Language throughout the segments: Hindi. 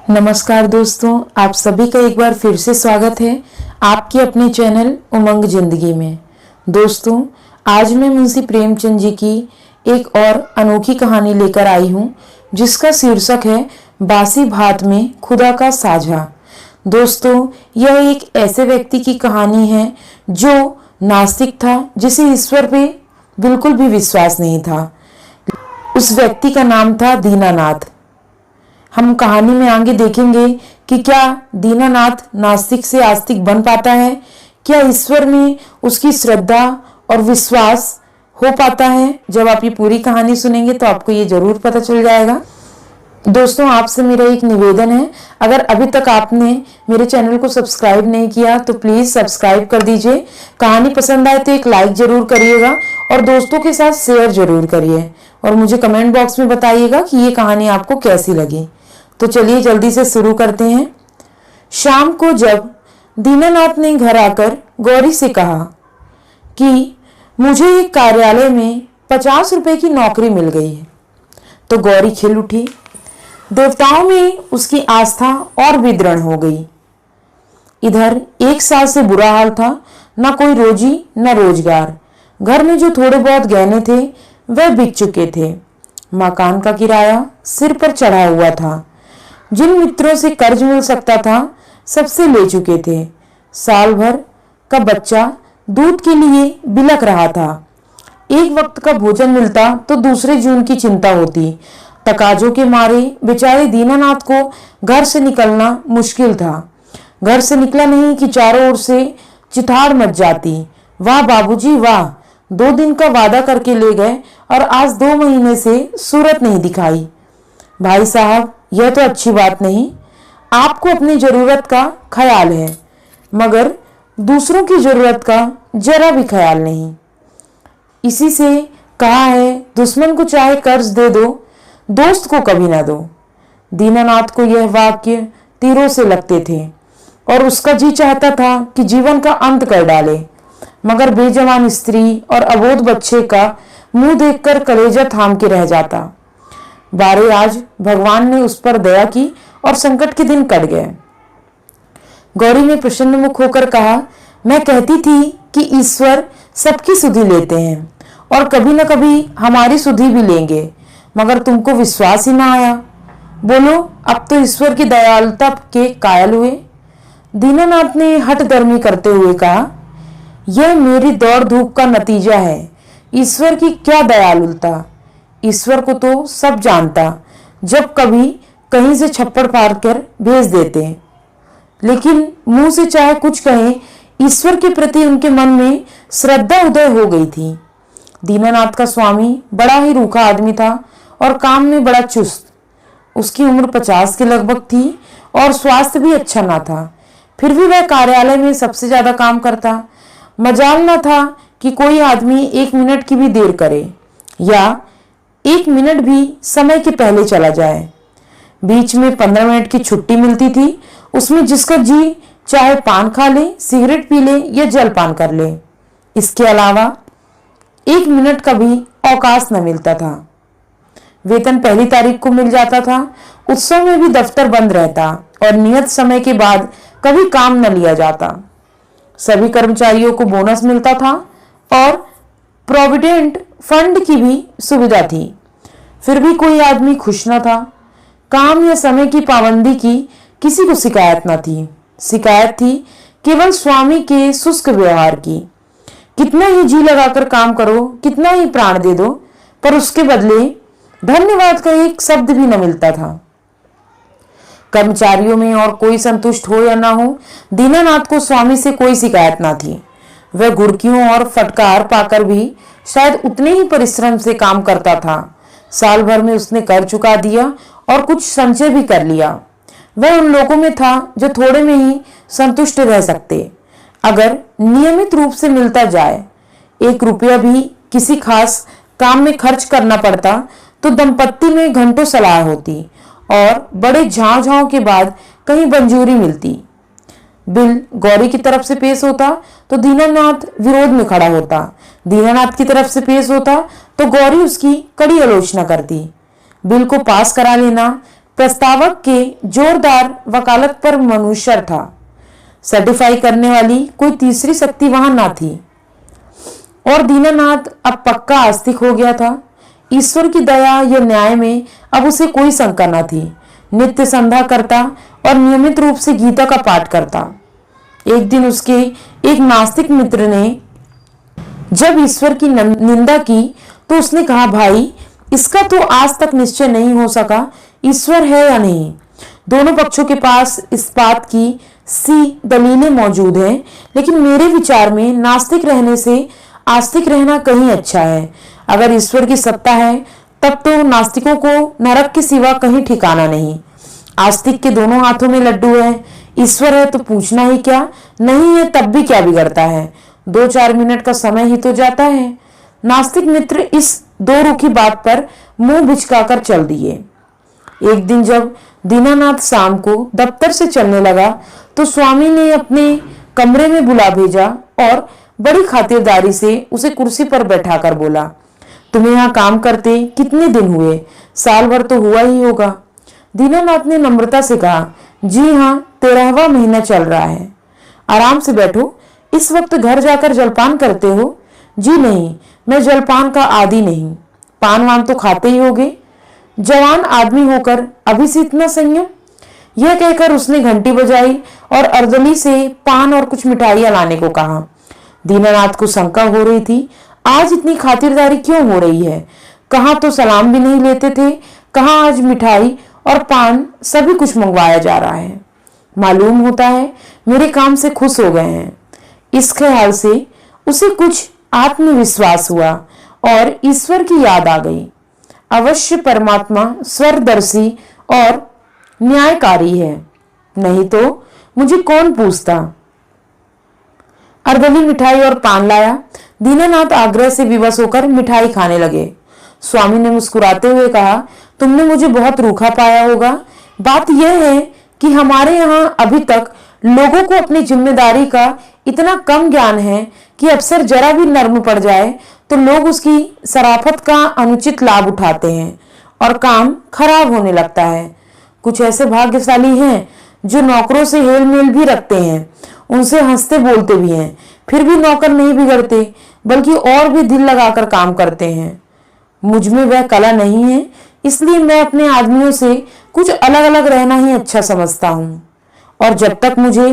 नमस्कार दोस्तों, आप सभी का एक बार फिर से स्वागत है आपके अपने चैनल उमंग जिंदगी में। दोस्तों, आज मैं मुंशी प्रेमचंद जी की एक और अनोखी कहानी लेकर आई हूँ, जिसका शीर्षक है बासी भात में खुदा का साझा। दोस्तों, यह एक ऐसे व्यक्ति की कहानी है जो नास्तिक था, जिसे ईश्वर पे बिल्कुल भी विश्वास नहीं था। उस व्यक्ति का नाम था दीनानाथ। हम कहानी में आगे देखेंगे कि क्या दीनानाथ नास्तिक से आस्तिक बन पाता है, क्या ईश्वर में उसकी श्रद्धा और विश्वास हो पाता है। जब आप ये पूरी कहानी सुनेंगे तो आपको ये जरूर पता चल जाएगा। दोस्तों, आपसे मेरा एक निवेदन है, अगर अभी तक आपने मेरे चैनल को सब्सक्राइब नहीं किया तो प्लीज सब्सक्राइब कर दीजिए। कहानी पसंद आए तो एक लाइक जरूर करिएगा और दोस्तों के साथ शेयर जरूर करिए और मुझे कमेंट बॉक्स में बताइएगा कि ये कहानी आपको कैसी लगी। तो चलिए जल्दी से शुरू करते हैं। शाम को जब दीनानाथ ने घर आकर गौरी से कहा कि मुझे एक कार्यालय में 50 रुपए की नौकरी मिल गई है, तो गौरी खिल उठी। देवताओं में उसकी आस्था और भी दृढ़ हो गई। इधर 1 साल से बुरा हाल था, न कोई रोजी न रोजगार। घर में जो थोड़े बहुत गहने थे वह बिक चुके थे। मकान का किराया सिर पर चढ़ा हुआ था। जिन मित्रों से कर्ज मिल सकता था सबसे ले चुके थे। साल भर का बच्चा दूध के लिए बिलख रहा था। एक वक्त का भोजन मिलता तो दूसरे जून की चिंता होती। तकाजों के मारे बेचारे दीनानाथ को घर से निकलना मुश्किल था। घर से निकला नहीं कि चारों ओर से चिताड़ मच जाती। वाह बाबूजी वाह, 2 दिन का वादा करके ले गए और आज 2 महीने से सूरत नहीं दिखाई। भाई साहब, यह तो अच्छी बात नहीं। आपको अपनी जरूरत का ख्याल है, मगर दूसरों की जरूरत का जरा भी ख्याल नहीं। इसी से कहा है, दुश्मन को चाहे कर्ज दे दो, दोस्त को कभी ना दो। दीनानाथ को यह वाक्य तीरों से लगते थे और उसका जी चाहता था कि जीवन का अंत कर डाले, मगर बेजवान स्त्री और अबोध बच्चे का मुंह देखकर कलेजा थाम के रह जाता। बारे आज भगवान ने उस पर दया की और संकट के दिन कट गए। गौरी ने प्रसन्न मुख होकर कहा, मैं कहती थी कि ईश्वर सबकी सुधि लेते हैं और कभी न कभी हमारी सुधि भी लेंगे, मगर तुमको विश्वास ही ना आया। बोलो, अब तो ईश्वर की दयालुता के कायल हुए। दीनानाथ ने हठ गर्मी करते हुए कहा, यह मेरी दौड़ धूप का नतीजा है। ईश्वर की क्या दयालुता, ईश्वर को तो सब जानता, जब कभी कहीं से छप्पड़ फाड़ कर भेज देते। लेकिन मुंह से चाहे कुछ कहें, ईश्वर के प्रति उनके मन में श्रद्धा उदय हो गई थी। दीनानाथ का स्वामी बड़ा ही रूखा आदमी था और काम में बड़ा चुस्त। उसकी उम्र 50 के लगभग थी और स्वास्थ्य भी अच्छा ना था। फिर भी वह कार्यालय में सबसे ज्यादा काम करता। मजाल न था कि कोई आदमी 1 मिनट की भी देर करे या 1 मिनट भी समय के पहले चला जाए। बीच में 15 मिनट की छुट्टी मिलती थी, उसमें जिसका जी चाहे पान खा ले, सिगरेट पी ले या जलपान कर ले। इसके अलावा 1 मिनट का भी अवकाश न मिलता था। वेतन पहली तारीख को मिल जाता था। उत्सव में भी दफ्तर बंद रहता और नियत समय के बाद कभी काम न लिया जाता। सभी कर्मचारियों को बोनस मिलता था और प्रोविडेंट फंड की भी सुविधा थी। फिर भी कोई आदमी खुश न था। काम या समय की पाबंदी की किसी को शिकायत न थी। शिकायत थी केवल स्वामी के शुष्क व्यवहार की। कितना ही जी लगाकर काम करो, कितना ही प्राण दे दो, पर उसके बदले धन्यवाद का एक शब्द भी न मिलता था। कर्मचारियों में और कोई संतुष्ट हो या ना हो, दीनानाथ को स्वामी से कोई शिकायत ना थी। वह घुड़कियों और फटकार पाकर भी शायद उतने ही परिश्रम से काम करता था। साल भर में उसने कर चुका दिया और कुछ संचय भी कर लिया। वह उन लोगों में था जो थोड़े में ही संतुष्ट रह सकते, अगर नियमित रूप से मिलता जाए। 1 रुपया भी किसी खास काम में खर्च करना पड़ता तो दंपत्ति में घंटों सलाह होती और बड़े झांव के बाद कहीं मंजूरी मिलती। बिल गौरी की तरफ से पेश होता तो दीनानाथ विरोध में खड़ा होता। दीनानाथ की तरफ से पेश होता तो गौरी उसकी कड़ी आलोचना करती। बिल को पास करा लेना प्रस्तावक के जोरदार वकालत पर मनुष्यर था। सर्टिफाई करने वाली कोई तीसरी शक्ति वहां ना थी और दीनानाथ अब पक्का आस्तिक हो गया था। ईश्वर की दया या न्याय में अब उसे कोई शंका न थी। नित्य संध्या करता और नियमित रूप से गीता का पाठ करता। एक दिन उसके एक नास्तिक मित्र ने जब ईश्वर की निंदा की तो उसने कहा, भाई इसका तो आज तक निश्चय नहीं हो सका ईश्वर है या नहीं। दोनों पक्षों के पास इस बात की सी दलीलें मौजूद हैं, लेकिन मेरे विचार में नास्तिक रहने से आस्तिक रहना कहीं अच्छा है। अगर ईश्वर की सत्ता है तब तो नास्तिकों को नरक के सिवा कहीं ठिकाना नहीं। आस्तिक के दोनों हाथों में लड्डू है, ईश्वर है तो पूछना ही क्या, नहीं है तब भी क्या बिगड़ता है, 2-4 मिनट का समय ही तो जाता है। नास्तिक मित्र इस दो रुखी बात पर मुंह बिचकाकर चल दिए। एक दिन जब दीनानाथ शाम को दफ्तर से चलने लगा तो स्वामी ने अपने कमरे में बुला भेजा और बड़ी खातिरदारी से उसे कुर्सी पर बैठाकर बोला, तुम्हें यहाँ काम करते कितने दिन हुए? साल भर तो हुआ ही होगा। दीनानाथ ने नम्रता से कहा, जी हाँ, 13वां महीना चल रहा है। आराम से बैठो, इस वक्त घर जाकर जलपान करते हो? जी नहीं, मैं जलपान का आदी नहीं। पान वान तो खाते ही होगे, जवान आदमी होकर अभी से इतना संयम। यह कहकर उसने घंटी बजाई और अर्दली से पान और कुछ मिठाइयां लाने को कहा। दीनानाथ को शंका हो रही थी, आज इतनी खातिरदारी क्यों हो रही है? कहाँ तो सलाम भी नहीं लेते थे, कहाँ आज मिठाई और पान सभी कुछ मंगवाया जा रहा है। मालूम होता है मेरे काम से खुश हो गए हैं। इस ख्याल से उसे कुछ आत्मविश्वास हुआ और ईश्वर की याद आ गई। अवश्य परमात्मा स्वरदर्शी और न्यायकारी है, नहीं तो मुझे कौन पूछता। अर्दली मिठाई और पान लाया। दीनानाथ आग्रह से विवश होकर मिठाई खाने लगे। स्वामी ने मुस्कुराते हुए कहा, तुमने मुझे बहुत रूखा पाया होगा। बात यह है कि हमारे यहाँ अभी तक लोगों को अपनी जिम्मेदारी का इतना कम ज्ञान है कि अफसर जरा भी नर्म पड़ जाए तो लोग उसकी शराफत का अनुचित लाभ उठाते हैं और काम खराब होने लगता है। कुछ ऐसे भाग्यशाली हैं जो नौकरों से हेल मेल भी रखते हैं, उनसे हंसते बोलते भी हैं, फिर भी नौकर नहीं बिगड़ते बल्कि और भी दिल लगाकर काम करते हैं। मुझ में वह कला नहीं है, इसलिए मैं अपने आदमियों से कुछ अलग अलग रहना ही अच्छा समझता हूँ। और जब तक मुझे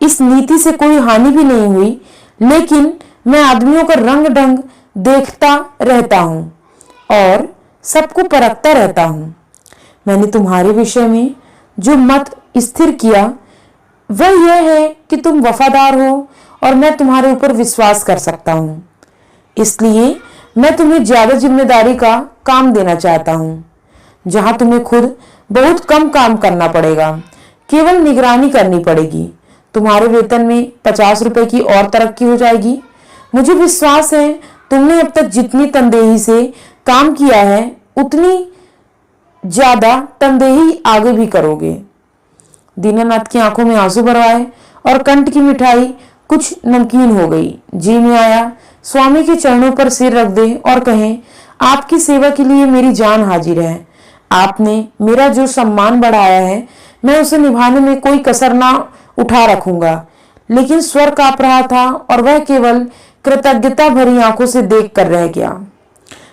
इस नीति से कोई हानि भी नहीं हुई, लेकिन मैं आदमियों का रंग ढंग देखता रहता हूँ और सबको परखता रहता हूँ। मैंने तुम्हारे विषय में जो मत स्थिर किया वह यह है कि तुम वफादार हो और मैं तुम्हारे ऊपर विश्वास कर सकता हूँ। इसलिए मैं तुम्हें ज्यादा जिम्मेदारी का काम देना चाहता हूँ, जहां तुम्हें खुद बहुत कम काम करना पड़ेगा, केवल निगरानी करनी पड़ेगी। तुम्हारे वेतन में 50 रुपए की और तरक्की हो जाएगी। मुझे विश्वास है तुमने अब तक जितनी तनदेही से काम किया है उतनी ज्यादा तनदेही आगे भी करोगे। दीनानाथ की आंखों में आंसू भर आए और कंठ की मिठाई कुछ नमकीन हो गई। जी में आया स्वामी के चरणों पर सिर रख दे और कहें, आपकी सेवा के लिए मेरी जान हाजिर है। आपने मेरा जो सम्मान बढ़ाया है मैं उसे निभाने में कोई कसर ना उठा रखूंगा। लेकिन स्वर कांप रहा था और वह केवल कृतज्ञता भरी आंखों से देख कर रह गया।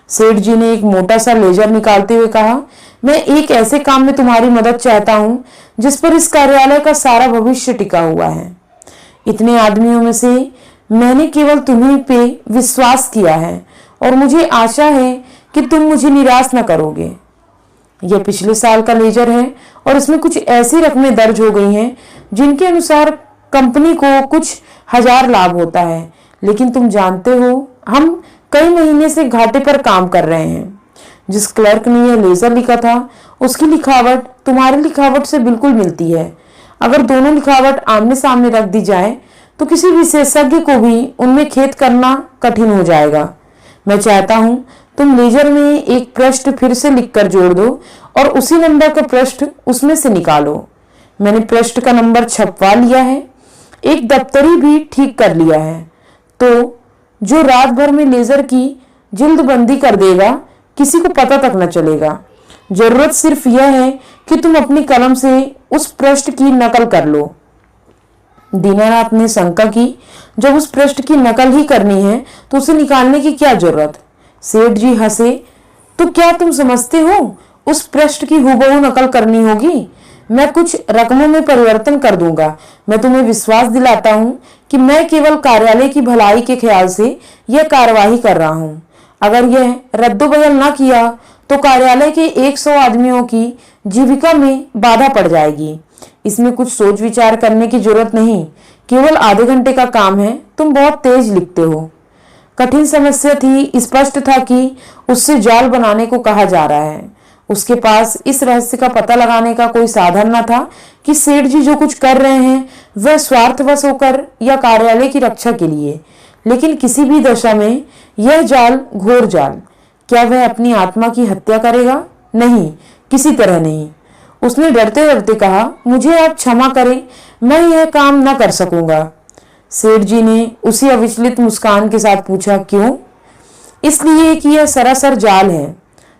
सेठ जी ने एक मोटा सा लेजर निकालते हुए कहा, मैं एक ऐसे काम में तुम्हारी मदद चाहता हूं जिस पर इस कार्यालय का सारा भविष्य टिका हुआ है। इतने आदमियों में से मैंने केवल तुम्हीं पे विश्वास किया है और मुझे आशा है कि तुम मुझे निराश न करोगे। यह पिछले साल का लेजर है और इसमें कुछ ऐसी रकमें दर्ज हो गई हैं जिनके अनुसार कंपनी को कुछ हजार लाभ होता है, लेकिन तुम जानते हो हम कई महीने से घाटे पर काम कर रहे हैं। जिस क्लर्क ने यह लेजर लिखा था उसकी लिखावट तुम्हारी लिखावट से बिल्कुल मिलती है। अगर दोनों लिखावट आमने सामने रख दी जाए तो किसी विशेषज्ञ को भी उनमें खेद करना कठिन हो जाएगा। मैं चाहता हूं तुम लेजर में एक पृष्ठ फिर से लिखकर जोड़ दो और उसी नंबर का पृष्ठ उसमें से निकालो। मैंने पृष्ठ का नंबर छपवा लिया है, एक दफ्तरी भी ठीक कर लिया है, तो जो रात भर में लेजर की जिल्दबंदी कर देगा किसी को पता तक न चलेगा। जरूरत सिर्फ यह है कि तुम अपनी कलम से उस पृष्ठ की नकल कर लो। दीनानाथ ने शंका की, जब उस पृष्ठ की नकल ही करनी है तो उसे निकालने की क्या जरूरत। सेठ जी हंसे, तो क्या तुम समझते हो उस पृष्ठ की हूबहू नकल करनी होगी? मैं कुछ रकमों में परिवर्तन कर दूंगा। मैं तुम्हें विश्वास दिलाता हूँ कि मैं केवल कार्यालय की भलाई के ख्याल से यह कार्यवाही कर रहा हूँ। अगर यह रद्दोबदल न किया तो कार्यालय के 100 आदमियों की जीविका में बाधा पड़ जाएगी। इसमें कुछ सोच विचार करने की जरूरत नहीं, केवल आधे घंटे का काम है। तुम बहुत तेज लिखते हो। कठिन समस्या थी। स्पष्ट था कि उससे जाल बनाने को कहा जा रहा है। उसके पास इस रहस्य का पता लगाने का कोई साधन न था कि सेठ जी जो कुछ कर रहे हैं वह स्वार्थवश होकर या कार्यालय की रक्षा के लिए। लेकिन किसी भी दशा में यह जाल घोर जाल। क्या वह अपनी आत्मा की हत्या करेगा? नहीं, किसी तरह नहीं। उसने डरते डरते कहा, मुझे आप क्षमा करें, मैं यह काम न कर सकूंगा। सेठ जी ने उसी अविचलित मुस्कान के साथ पूछा, क्यों? इसलिए कि यह सरासर जाल है।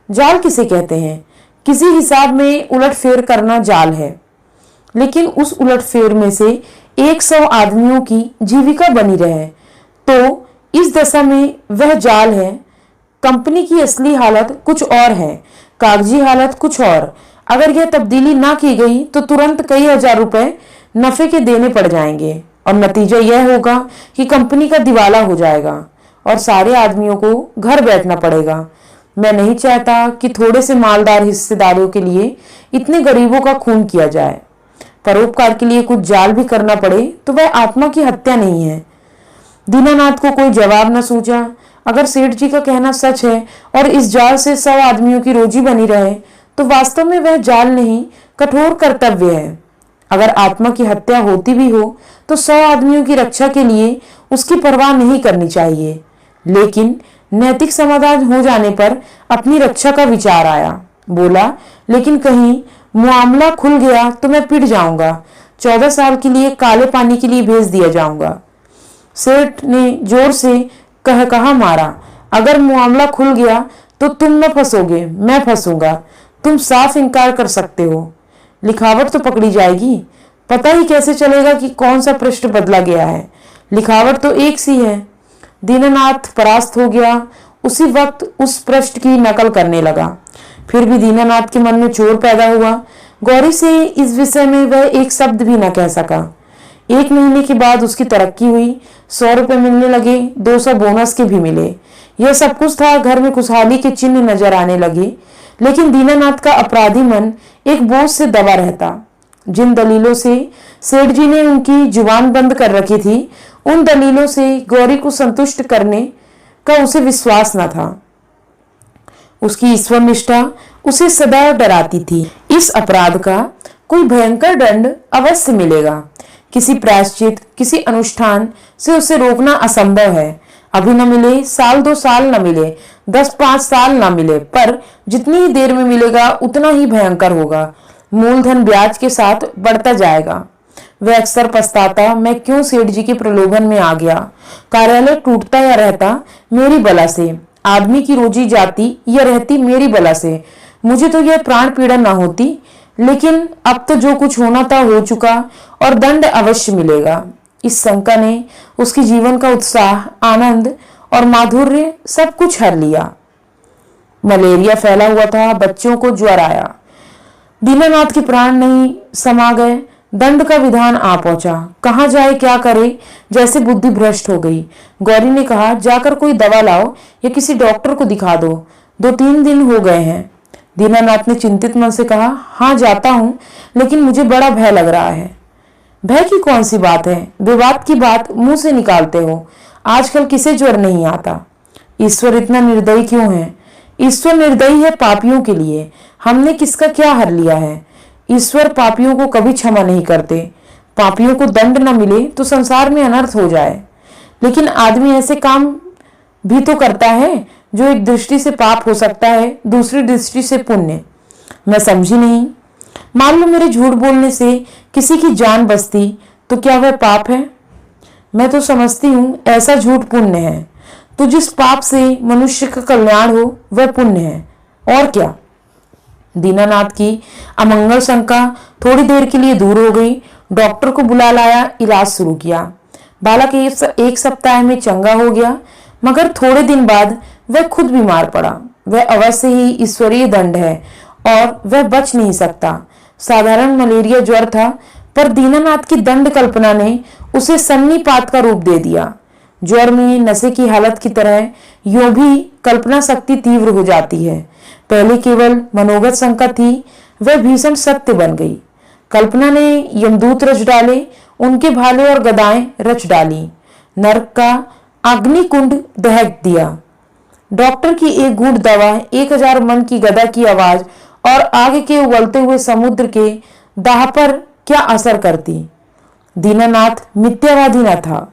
जाल किसे कहते हैं? किसी हिसाब में उलटफेर करना जाल है। लेकिन उस उलटफेर में से 100 आदमियों की जीविका बनी रहे तो इस दशा में वह जाल है। कंपनी की असली हालत कुछ और है, कागजी हालत कुछ और। अगर यह तब्दीली ना की गई तो तुरंत कई हजार रुपए नफे के देने पड़ जाएंगे और नतीजा यह होगा कि कंपनी का दिवाला हो जाएगा और सारे आदमियों को घर बैठना पड़ेगा। मैं नहीं चाहता कि थोड़े से मालदार हिस्सेदारों के लिए इतने गरीबों का खून किया जाए। परोपकार के लिए कुछ जाल भी करना पड़े तो वह आत्मा की हत्या नहीं है। दीनानाथ को कोई जवाब न सूझा। अगर सेठ जी का कहना सच है और इस जाल से 100 आदमियों की रोजी बनी रहे तो वास्तव में वह जाल नहीं, कठोर कर्तव्य है। अगर आत्मा की हत्या होती भी हो तो 100 आदमियों की रक्षा के लिए उसकी परवाह नहीं करनी चाहिए। लेकिन नैतिक समाधान हो जाने पर अपनी रक्षा का विचार आया। बोला, लेकिन कहीं मामला खुल गया तो मैं पिट जाऊंगा। 14 साल के लिए काले पानी के लिए भेज दिया जाऊंगा। सेठ ने जोर से कहा मारा, अगर मामला खुल गया तो तुम न फंसोगे, मैं फंसूंगा। तुम साफ इनकार कर सकते हो। लिखावट तो पकड़ी जाएगी। पता ही कैसे चलेगा कि कौन सा पृष्ठ बदला गया है? लिखावट तो एक सी है। दीनानाथ परास्त हो गया। उसी वक्त उस पृष्ठ की नकल करने लगा। फिर भी दीनानाथ के मन में चोर पैदा हुआ। गौरी से इस विषय में वह एक शब्द भी न कह सका। 1 महीने के बाद उसकी तरक्की हुई। 100 रुपए मिलने लगे, 200 बोनस के भी मिले। यह सब कुछ था। घर में खुशहाली के चिन्ह नजर आने लगे। लेकिन दीनानाथ का अपराधी मन एक बोझ से दबा रहता। जिन दलीलों से सेठ जी ने उनकी जुबान बंद कर रखी थी, उन दलीलों से गौरी को संतुष्ट करने का उसे विश्वास न था। उसकी ईश्वर निष्ठा उसे सदा डराती थी। इस अपराध का कोई भयंकर दंड अवश्य मिलेगा। किसी प्रायश्चित, किसी अनुष्ठान से उसे रोकना असंभव है। अभी न मिले, साल 2 साल न मिले, 10-5 साल न मिले, पर जितनी ही देर में मिलेगा उतना ही भयंकर होगा। मूलधन ब्याज के साथ बढ़ता जाएगा। वह अक्सर पछताता, मैं क्यों सेठ जी के प्रलोभन में आ गया। कार्यालय टूटता या रहता मेरी बला से, आदमी की रोजी जाती या रहती मेरी बला से। मुझे तो यह प्राण पीड़ा न होती। लेकिन अब तो जो कुछ होना था हो चुका और दंड अवश्य मिलेगा। इस शंका ने उसके जीवन का उत्साह, आनंद और माधुर्य सब कुछ हर लिया। मलेरिया फैला हुआ था। बच्चों को ज्वर आया। दीनानाथ के प्राण नहीं समा गए। दंड का विधान आ पहुंचा। कहाँ जाए, क्या करे, जैसे बुद्धि भ्रष्ट हो गई। गौरी ने कहा, जाकर कोई दवा लाओ या किसी डॉक्टर को दिखा दो। 2-3 दिन हो गए हैं। दीनानाथ ने चिंतित मन से कहा, हाँ जाता हूँ, लेकिन मुझे बड़ा भय लग रहा है। भय की कौन सी बात है? विवाद की बात मुंह से निकालते हो। आजकल किसे ज्वर नहीं आता। ईश्वर इतना निर्दयी क्यों है? ईश्वर निर्दयी है पापियों के लिए। हमने किसका क्या हर लिया है? ईश्वर पापियों को कभी क्षमा नहीं करते। पापियों को दंड न मिले तो संसार में अनर्थ हो जाए। लेकिन आदमी ऐसे काम भी तो करता है जो एक दृष्टि से पाप हो सकता है, दूसरी दृष्टि से पुण्य। मैं समझी नहीं। मान लो मेरे झूठ बोलने से किसी की जान बचती तो क्या वह पाप है? मैं तो समझती हूँ ऐसा झूठ पुण्य है। तो जिस पाप से मनुष्य का कल्याण हो वह पुण्य है। और क्या? दीनानाथ की अमंगल शंका थोड़ी देर के लिए दूर हो गई। डॉक्टर को बुला लाया, इलाज शुरू किया। बालक एक सप्ताह में चंगा हो गया, मगर थोड़े दिन बाद वह खुद बीमार पड़ा। वह अवश्य ही ईश्वरीय दंड है और वह बच नहीं सकता। साधारण मलेरिया ज्वर था, पर दीनानाथ की दंड कल्पना ने उसे सन्नीपात का रूप दे दिया। ज्वर में नशे की हालत की तरह यूं भी कल्पना शक्ति तीव्र हो जाती है। पहले केवल मनोगत शंका थी, वह भीषण सत्य बन गई। कल्पना ने यमदूत रच डाले, उनके भाले और गदाएं रच डाली, नरक का अग्निकुंड दहक दिया। डॉक्टर की एक घूंट दवा, 1000 मन की गदा की आवाज और आग के उबलते हुए समुद्र के दाह पर क्या असर करती। दीनानाथ मिथ्यावादी न था।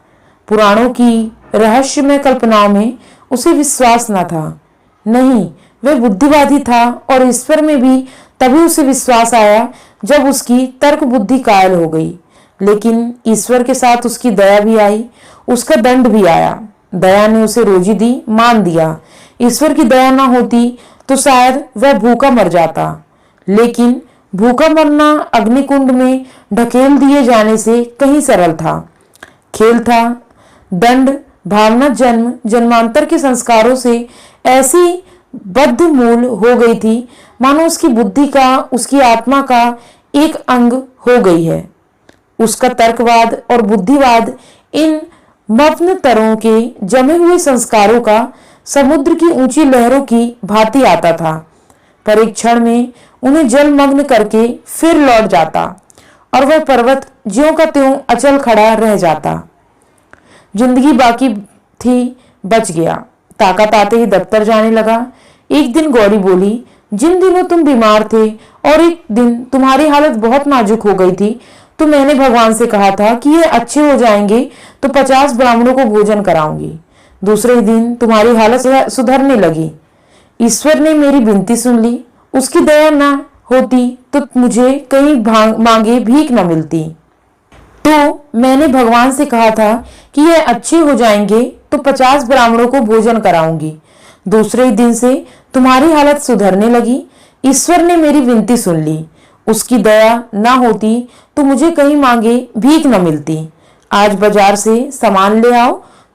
पुराणों की रहस्यमय कल्पनाओं में उसे विश्वास न था। नहीं, वह बुद्धिवादी था और ईश्वर में भी तभी उसे विश्वास आया जब उसकी तर्क बुद्धि कायल हो गई। लेकिन ईश्वर के साथ उसकी दया भी आई, उसका दंड भी आया। दया ने उसे रोजी दी, मान दिया। ईश्वर की दया न होती तो शायद वह भूखा मर जाता, लेकिन भूखा मरना अग्निकुंड में ढकेल दिए जाने से कहीं सरल था। खेल था। दंड भावना जन्म जन्मांतर के संस्कारों से ऐसी बद्ध मूल हो गई थी मानो उसकी बुद्धि का, उसकी आत्मा का एक अंग हो गई है। उसका तर्कवाद और बुद्धिवाद इन मग्न तरों के जमे हुए संस्कारों का समुद्र की ऊंची लहरों की भांति आता था, पर एक क्षण में उन्हें जलमग्न करके फिर लौट जाता और वह पर्वत ज्यों का त्यों अचल खड़ा रह जाता। जिंदगी बाकी थी, बच गया। ताकत आते ही दफ्तर जाने लगा। एक दिन गौरी बोली, जिन दिनों तुम बीमार थे और एक दिन तुम्हारी हालत बहुत नाजुक हो गई थी, तो मैंने भगवान से कहा था कि ये अच्छे हो जाएंगे तो 50 ब्राह्मणों को भोजन कराऊंगी। दूसरे दिन तुम्हारी हालत सुधरने लगी। ईश्वर ने मेरी विनती सुन ली। उसकी दया न होती तो मुझे कहीं मांगे भीख न मिलती। तो मैंने भगवान से कहा था कि ये अच्छे हो जाएंगे तो 50 ब्राह्मणों को भोजन कराऊंगी। दूसरे दिन से तुम्हारी हालत सुधरने लगी। ईश्वर ने मेरी विनती सुन ली। उसकी दया न होती तो मुझे कहीं मांगे भीख न मिलती। आज बाजार से सामान ले आओ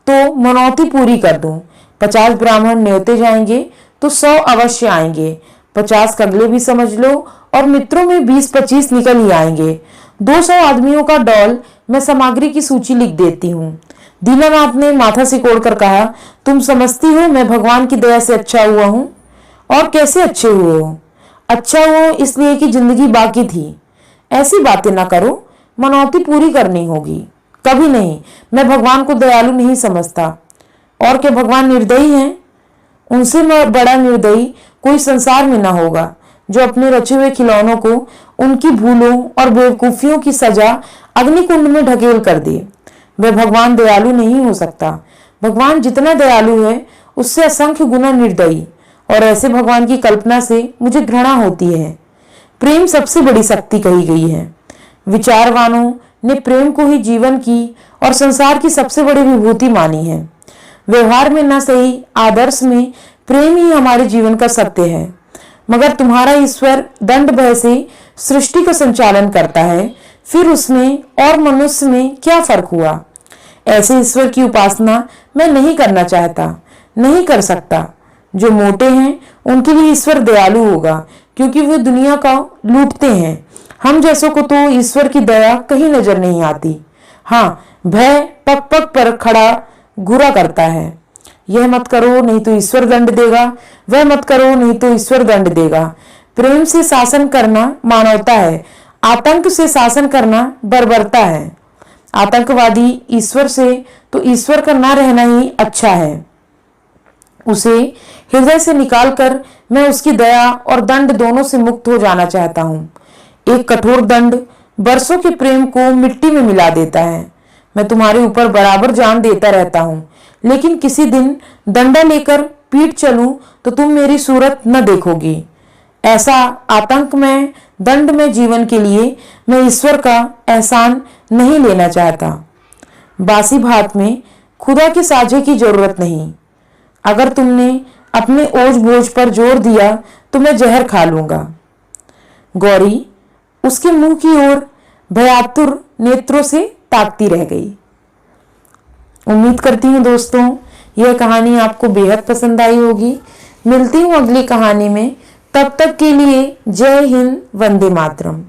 तो मनौती पूरी कर दूं। 50 ब्राह्मण न्योते जाएंगे तो 100 अवश्य आएंगे। 50 कगले भी समझ लो और मित्रों में 20-25 निकल ही आएंगे। 200 आदमियों का डॉल मैं सामग्री की सूची लिख देती हूँ। दीनानाथ ने माथा सिकोड़कर कहा, तुम समझती हो मैं भगवान की दया से अच्छा हुआ हूँ? और कैसे अच्छे हुए हो? अच्छा हुआ इसलिए कि जिंदगी बाकी थी। ऐसी बातें ना करो, मनौती पूरी करनी होगी। कभी नहीं, मैं भगवान को दयालु नहीं समझता। और क्या भगवान निर्दयी हैं? उनसे बड़ा निर्दयी कोई संसार में ना होगा, जो अपने रचे हुए खिलौनों को उनकी भूलों और बेवकूफियों की सजा अग्निकुंड में ढकेल कर दे। वह भगवान दयालु नहीं हो सकता। भगवान जितना दयालु है उससे असंख्य गुना निर्दयी, और ऐसे भगवान की कल्पना से मुझे घृणा होती है। प्रेम सबसे बड़ी शक्ति कही गई है। विचारवानों ने प्रेम को ही जीवन की और संसार की सबसे बड़ी विभूति मानी है। व्यवहार में न सही, आदर्श में प्रेम ही हमारे जीवन का सत्य है। मगर तुम्हारा ईश्वर दंड भय से सृष्टि का संचालन करता है, फिर उसमें और मनुष्य में क्या फर्क हुआ? ऐसे ईश्वर की उपासना मैं नहीं करना चाहता, नहीं कर सकता। जो मोटे हैं उनके लिए ईश्वर दयालु होगा, क्योंकि वे दुनिया का लूटते हैं। हम जैसों को तो ईश्वर की दया कहीं नजर नहीं आती। हाँ, भय पग पग पर खड़ा घुरा करता है। यह मत करो नहीं तो ईश्वर दंड देगा, वह मत करो नहीं तो ईश्वर दंड देगा। प्रेम से शासन करना मानवता है, आतंक से शासन करना बर्बरता है। आतंकवादी ईश्वर से तो ईश्वर का ना रहना ही अच्छा है। उसे हृदय से निकालकर मैं उसकी दया और दंड दोनों से मुक्त हो जाना चाहता हूँ। एक कठोर दंड बरसों के प्रेम को मिट्टी में मिला देता है। मैं तुम्हारे ऊपर बराबर जान देता रहता हूँ, लेकिन किसी दिन डंडा लेकर पीट चलूं तो तुम मेरी सूरत न देखोगी। ऐसा आतंक में दंड में जीवन के लिए मैं ईश्वर का एहसान नहीं लेना चाहता। बासी भात में खुदा के साझे की जरूरत नहीं। अगर तुमने अपने ओझ बोझ पर जोर दिया तो मैं जहर खा लूंगा। गौरी उसके मुंह की ओर भयातुर नेत्रों से ताकती रह गई। उम्मीद करती हूँ दोस्तों यह कहानी आपको बेहद पसंद आई होगी। मिलती हूँ अगली कहानी में, तब तक के लिए जय हिंद, वंदे मातरम।